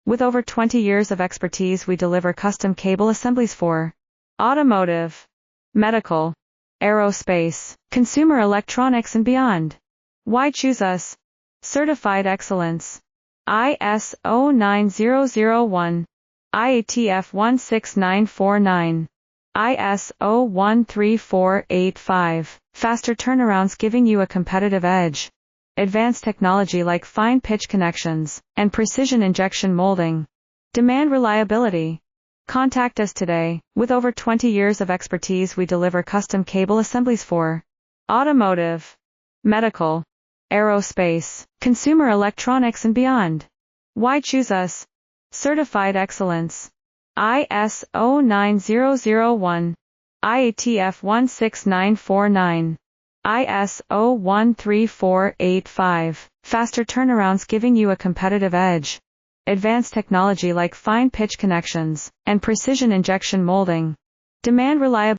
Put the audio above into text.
With over 20 years of expertise, we deliver custom cable assemblies for automotive, medical, aerospace, consumer electronics and beyond. Why choose us? Certified excellence. ISO 9001, IATF 16949, ISO 013485. Faster turnarounds giving you a competitive edge. Advanced technology like fine pitch connections and precision injection molding. Demand reliability. Contact us today. With over 20 years of expertise, we deliver custom cable assemblies for automotive, medical, aerospace, consumer electronics and beyond. Why choose us? Certified excellence. ISO 9001, IATF 16949, ISO 13485. Faster turnarounds giving you a competitive edge. Advanced technology like fine pitch connections and precision injection molding. Demand reliability.